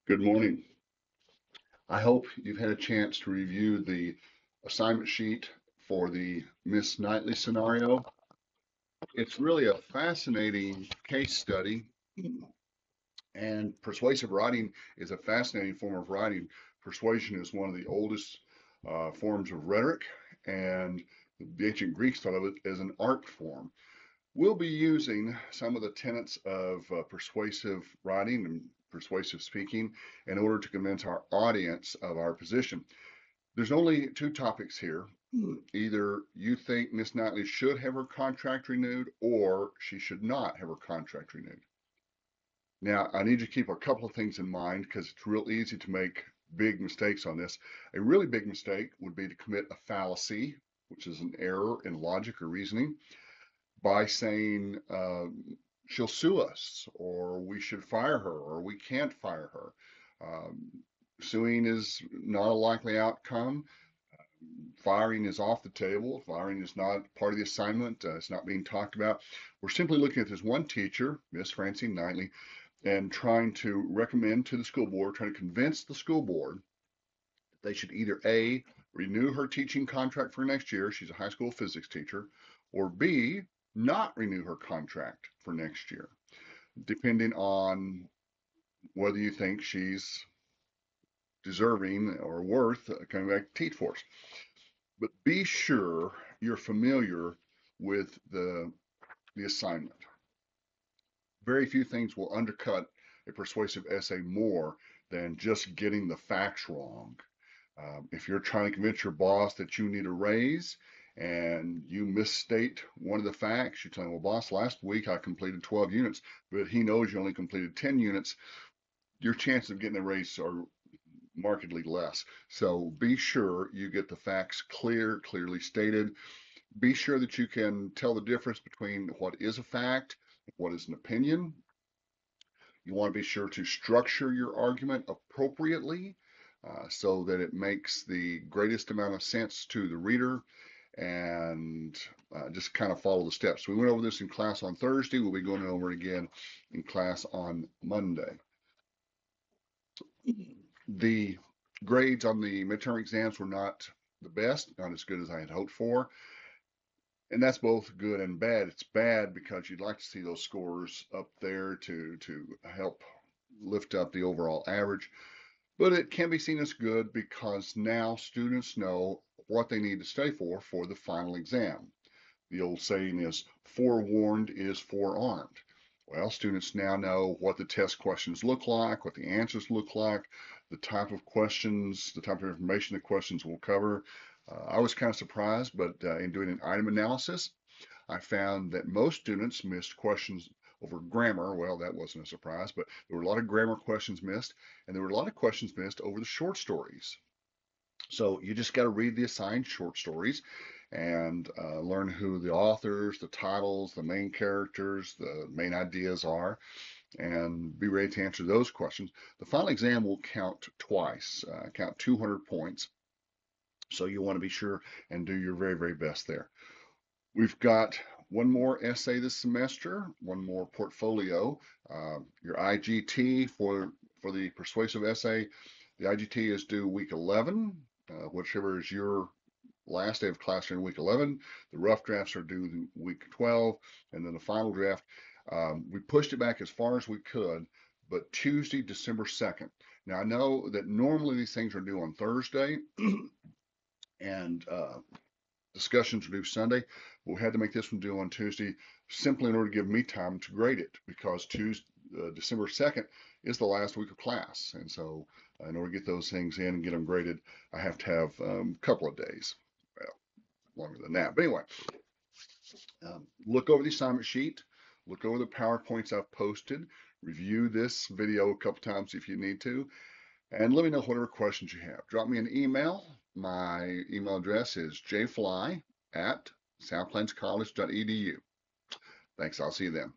Good morning. I hope you've had a chance to review the assignment sheet for the Miss Knightley scenario. It's really a fascinating case study, and persuasive writing is a fascinating form of writing. Persuasion is one of the oldest forms of rhetoric, and the ancient Greeks thought of it as an art form. We'll be using some of the tenets of persuasive writing and persuasive speaking in order to convince our audience of our position. There's only two topics here. Either you think Miss Knightley should have her contract renewed or she should not have her contract renewed. Now, I need you to keep a couple of things in mind because it's real easy to make big mistakes on this. A really big mistake would be to commit a fallacy, which is an error in logic or reasoning, by saying she'll sue us, or we should fire her, or we can't fire her. Suing is not a likely outcome. Firing is off the table. Firing is not part of the assignment. It's not being talked about. We're simply looking at this one teacher, Miss Francine Knightley, and trying to recommend to the school board, trying to convince the school board that they should either A, renew her teaching contract for next year, she's a high school physics teacher, or B, not renew her contract for next year, depending on whether you think she's deserving or worth coming back to teach for us. But be sure you're familiar with the assignment. Very few things will undercut a persuasive essay more than just getting the facts wrong. If you're trying to convince your boss that you need a raise and you misstate one of the facts, you tell him, well, boss, last week I completed 12 units, but he knows you only completed 10 units. Your chances of getting a raise are markedly less. So be sure you get the facts clearly stated. Be sure that you can tell the difference between what is a fact and what is an opinion. You want to be sure to structure your argument appropriately so that it makes the greatest amount of sense to the reader, and just kind of follow the steps. We went over this in class on Thursday. We'll be going over it again in class on Monday. The grades on the midterm exams were not the best, not as good as I had hoped for. And that's both good and bad. It's bad because you'd like to see those scores up there to help lift up the overall average. But it can be seen as good because now students know what they need to study for the final exam. The old saying is, forewarned is forearmed. Well, students now know what the test questions look like, what the answers look like, the type of questions, the type of information the questions will cover. I was kind of surprised, but in doing an item analysis, I found that most students missed questions over grammar. Well, that wasn't a surprise, but there were a lot of grammar questions missed, and there were a lot of questions missed over the short stories. So you just got to read the assigned short stories and learn who the authors, the titles, the main characters, the main ideas are, and be ready to answer those questions. The final exam will count twice, count 200 points. So you want to be sure and do your very best there. We've got one more essay this semester, one more portfolio. Your IGT for the persuasive essay, the IGT is due week 11, whichever is your last day of class during week 11. The rough drafts are due week 12, and then the final draft. We pushed it back as far as we could, but Tuesday, December 2nd. Now, I know that normally these things are due on Thursday, and discussions are due Sunday. But we had to make this one due on Tuesday simply in order to give me time to grade it, because Tuesday, December 2nd is the last week of class. And so in order to get those things in and get them graded, I have to have a couple of days. Well, longer than that. But anyway, look over the assignment sheet, look over the PowerPoints I've posted, review this video a couple times if you need to, and let me know whatever questions you have. Drop me an email. My email address is jfly@southplains.college.edu. Thanks. I'll see you then.